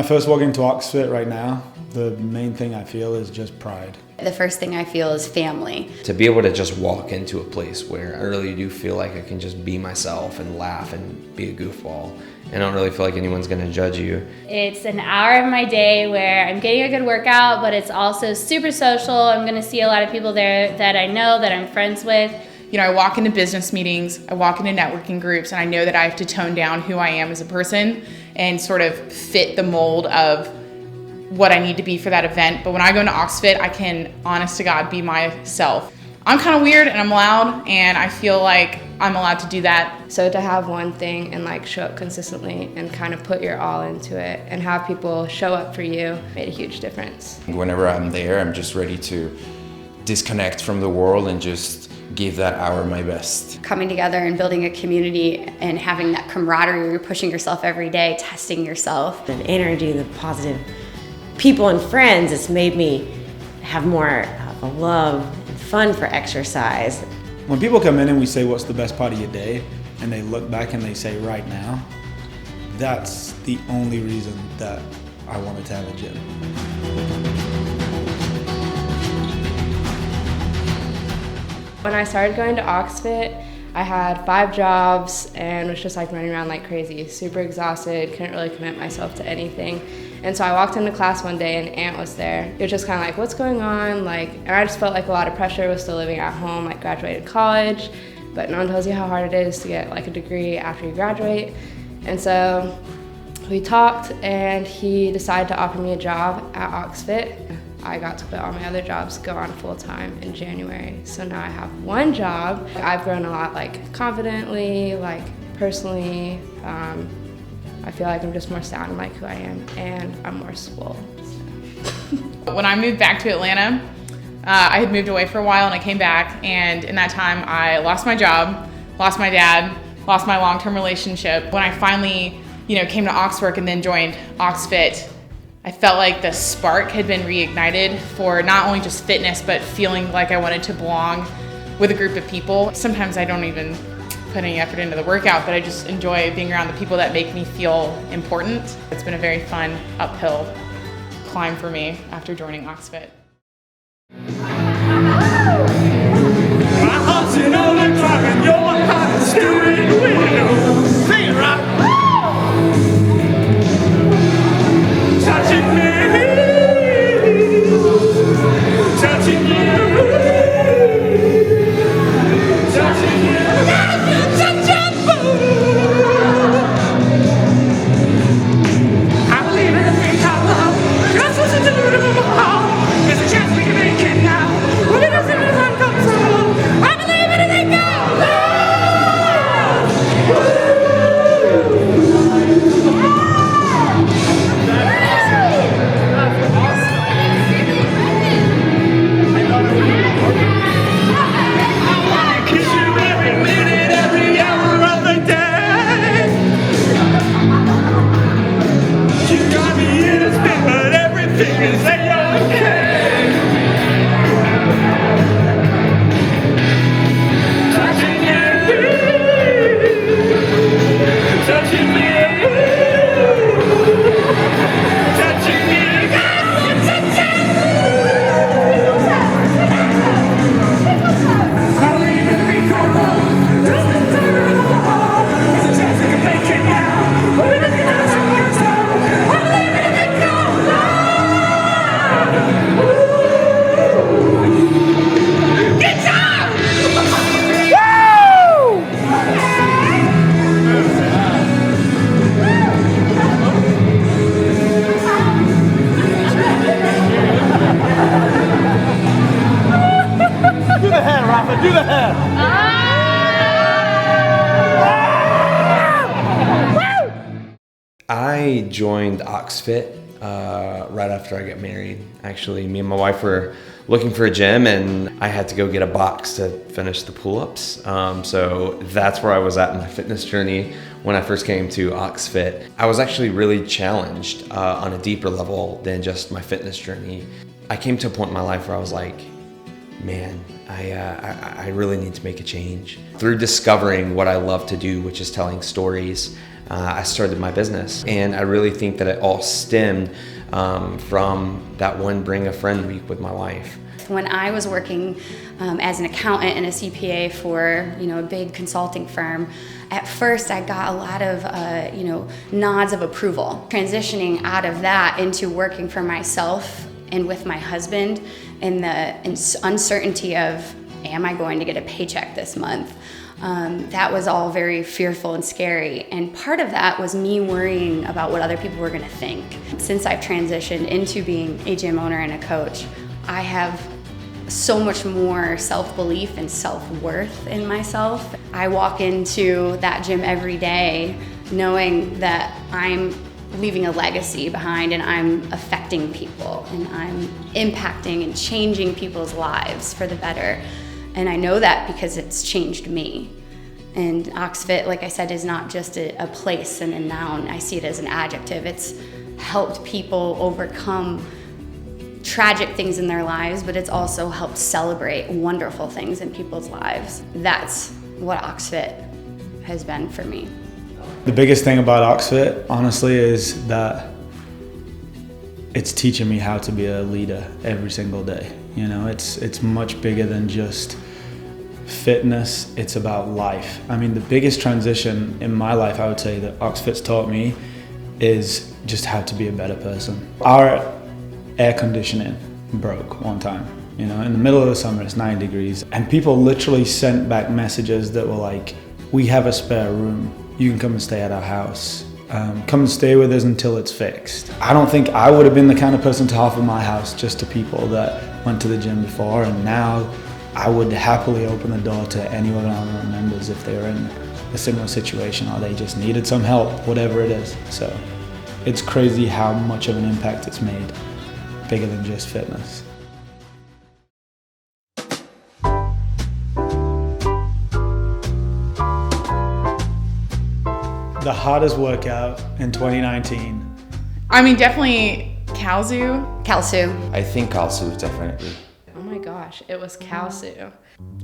first walk into OxFit right now, the main thing I feel is just pride. The first thing I feel is family. To be able to just walk into a place where I really do feel like I can just be myself and laugh and be a goofball. And I don't really feel like anyone's gonna judge you. It's an hour of my day where I'm getting a good workout, but it's also super social. I'm gonna see a lot of people there that I know, that I'm friends with. You know, I walk into business meetings, I walk into networking groups, and I know that I have to tone down who I am as a person and sort of fit the mold of what I need to be for that event. But when I go into OxFit, I can, honest to God, be myself. I'm kind of weird and I'm loud, and I feel like I'm allowed to do that. So to have one thing and like show up consistently and kind of put your all into it and have people show up for you made a huge difference. Whenever I'm there, I'm just ready to disconnect from the world and just give that hour my best. Coming together and building a community and having that camaraderie where you're pushing yourself every day, testing yourself. The energy, the positive people and friends, it's made me have more of a love and fun for exercise. When people come in and we say, what's the best part of your day? And they look back and they say, right now, that's the only reason that I wanted to have a gym. When I started going to OxFit, I had 5 jobs and was just like running around like crazy, super exhausted, couldn't really commit myself to anything. And so I walked into class one day and Aunt was there. It was just kind of like, what's going on? And I just felt like a lot of pressure. Was still living at home, like graduated college, but no one tells you how hard it is to get like a degree after you graduate. And so we talked and he decided to offer me a job at OxFit. I got to quit all my other jobs, go on full time in January. So now I have one job. I've grown a lot, like confidently, like personally. I feel like I'm just more sound in like who I am, and I'm more swole. When I moved back to Atlanta, I had moved away for a while and I came back, and in that time I lost my job, lost my dad, lost my long-term relationship. When I finally, came to Oxwork and then joined OxFit, I felt like the spark had been reignited for not only just fitness, but feeling like I wanted to belong with a group of people. Sometimes I don't even put any effort into the workout, but I just enjoy being around the people that make me feel important. It's been a very fun uphill climb for me after joining OxFit. Do the hair. I joined OxFit right after I got married. Actually, me and my wife were looking for a gym, and I had to go get a box to finish the pull-ups. So that's where I was at in my fitness journey when I first came to OxFit. I was actually really challenged on a deeper level than just my fitness journey. I came to a point in my life where I was like, man, I really need to make a change. Through discovering what I love to do, which is telling stories, I started my business. And I really think that it all stemmed from that one Bring a Friend week with my wife. When I was working as an accountant and a CPA for a big consulting firm, at first I got a lot of nods of approval. Transitioning out of that into working for myself and with my husband, and the uncertainty of, am I going to get a paycheck this month? That was all very fearful and scary. And part of that was me worrying about what other people were going to think. Since I've transitioned into being a gym owner and a coach, I have so much more self-belief and self-worth in myself. I walk into that gym every day knowing that I'm leaving a legacy behind, and I'm affecting people, and I'm impacting and changing people's lives for the better. And I know that because it's changed me. And OxFit, like I said, is not just a place and a noun. I see it as an adjective. It's helped people overcome tragic things in their lives, but it's also helped celebrate wonderful things in people's lives. That's what OxFit has been for me. The biggest thing about OxFit, honestly, is that it's teaching me how to be a leader every single day. It's much bigger than just fitness, it's about life. I mean, the biggest transition in my life, I would say, that OxFit's taught me is just how to be a better person. Our air conditioning broke one time, in the middle of the summer, it's 9 degrees, and people literally sent back messages that were like, we have a spare room, you can come and stay at our house. Come and stay with us until it's fixed. I don't think I would have been the kind of person to offer my house just to people that went to the gym before, and now I would happily open the door to any of our members if they were in a similar situation or they just needed some help, whatever it is. So it's crazy how much of an impact it's made, bigger than just fitness. The hardest workout in 2019. I mean, definitely Kalsu. Kalsu. I think Kalsu, definitely. Oh my gosh, it was Kalsu.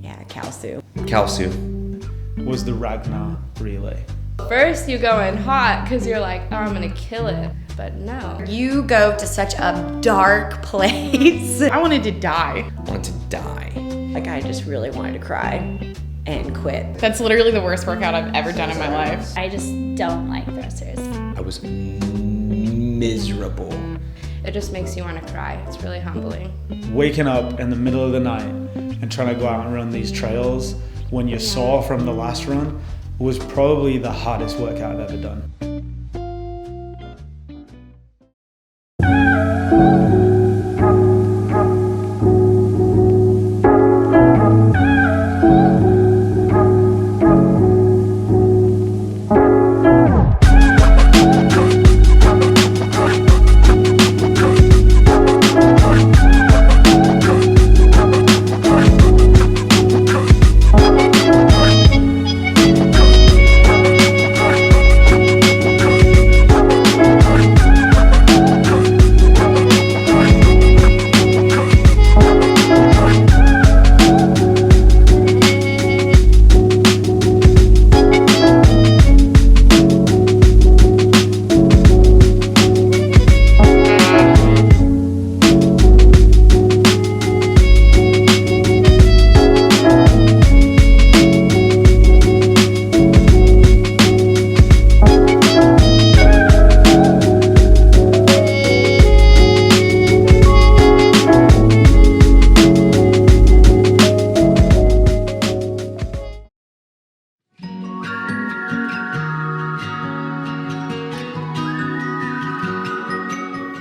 Yeah, Kalsu. Kalsu. Was the Ragnar Relay. First you go in hot because you're like, oh, I'm gonna kill it. But no. You go to such a dark place. I wanted to die. I wanted to die. Like, I just really wanted to cry and quit. That's literally the worst workout I've ever done in my life. I just don't like thrusters. I was miserable. It just makes you want to cry. It's really humbling. Waking up in the middle of the night and trying to go out and run these trails when you're sore from the last run was probably the hardest workout I've ever done.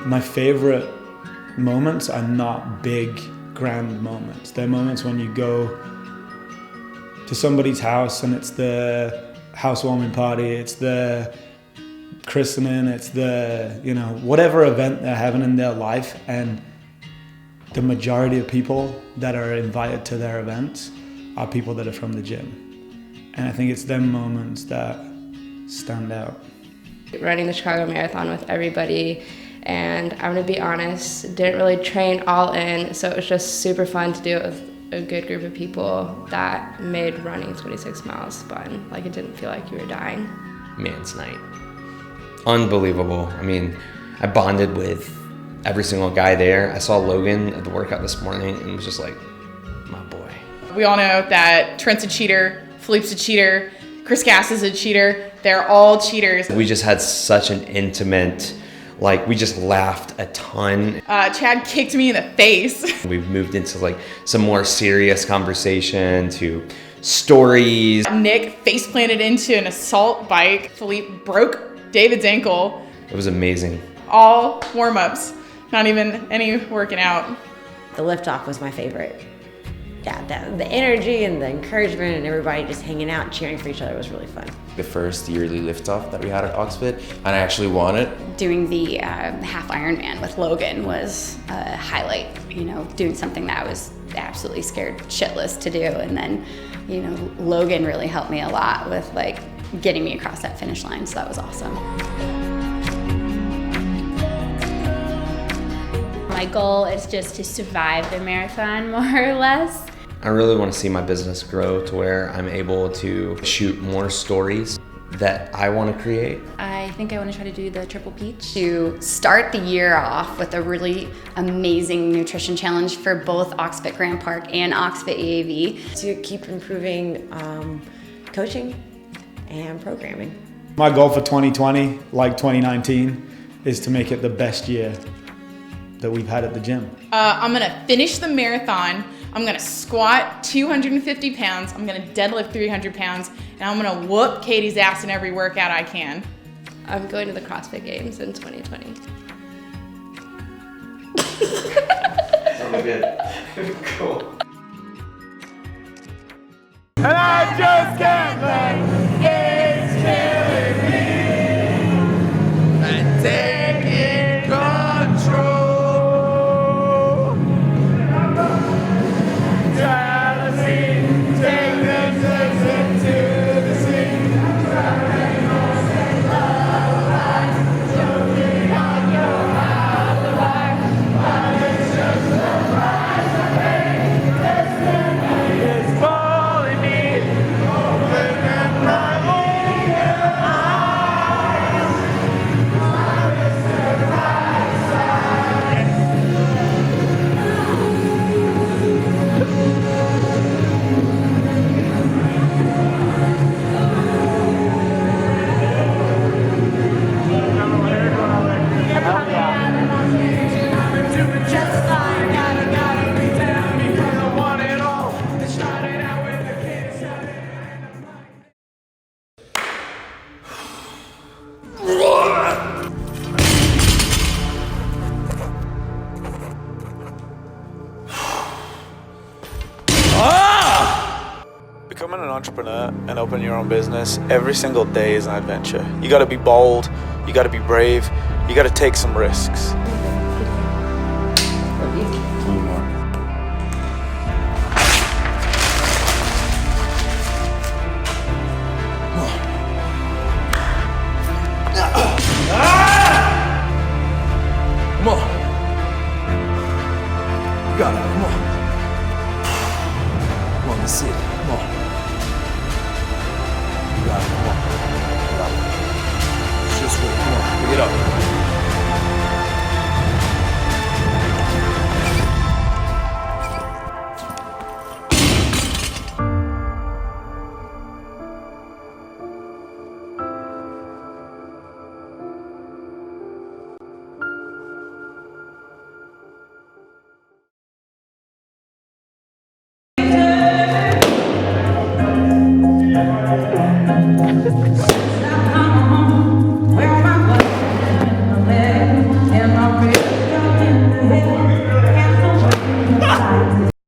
My favorite moments are not big, grand moments. They're moments when you go to somebody's house and it's the housewarming party, it's the christening, it's the, whatever event they're having in their life, and the majority of people that are invited to their events are people that are from the gym. And I think it's them moments that stand out. Running the Chicago Marathon with everybody, and I'm gonna be honest, didn't really train all in, so it was just super fun to do it with a good group of people that made running 26 miles fun. Like, it didn't feel like you were dying. man's night. Unbelievable. I mean, I bonded with every single guy there. I saw Logan at the workout this morning and was just like, my boy. We all know that Trent's a cheater, Philippe's a cheater, Chris Gass is a cheater. They're all cheaters. We just had such an intimate, like, we just laughed a ton. Chad kicked me in the face. We've moved into like some more serious conversation, to stories. Nick face planted into an assault bike. Philippe broke David's ankle. It was amazing. All warm-ups, not even any working out. The liftoff was my favorite. Yeah, the energy and the encouragement and everybody just hanging out, cheering for each other was really fun. The first yearly liftoff that we had at OxFit, and I actually won it. Doing the half Ironman with Logan was a highlight, you know, doing something that I was absolutely scared shitless to do. And then, you know, Logan really helped me a lot with like getting me across that finish line, so that was awesome. My goal is just to survive the marathon, more or less. I really want to see my business grow to where I'm able to shoot more stories that I want to create. I think I want to try to do the Triple Peach. To start the year off with a really amazing nutrition challenge for both OxFit Grand Park and OxFit AAV. To keep improving coaching and programming. My goal for 2020, like 2019, is to make it the best year that we've had at the gym. I'm gonna finish the marathon. I'm gonna squat 250 pounds. I'm gonna deadlift 300 pounds. And I'm gonna whoop Katie's ass in every workout I can. I'm going to the CrossFit Games in 2020. Sounds good. Cool. And I just can't let it's killing me and taking control. Jealousy, take them to the sea. It's calling me, open in my Becoming an entrepreneur and opening your own business every single day is an adventure. You gotta be bold, you gotta be brave, you gotta take some risks. Come on. You got it, come on. Come on, let's see it. Come on. You got it, come on. You got it. It's just wait, come on, pick it up.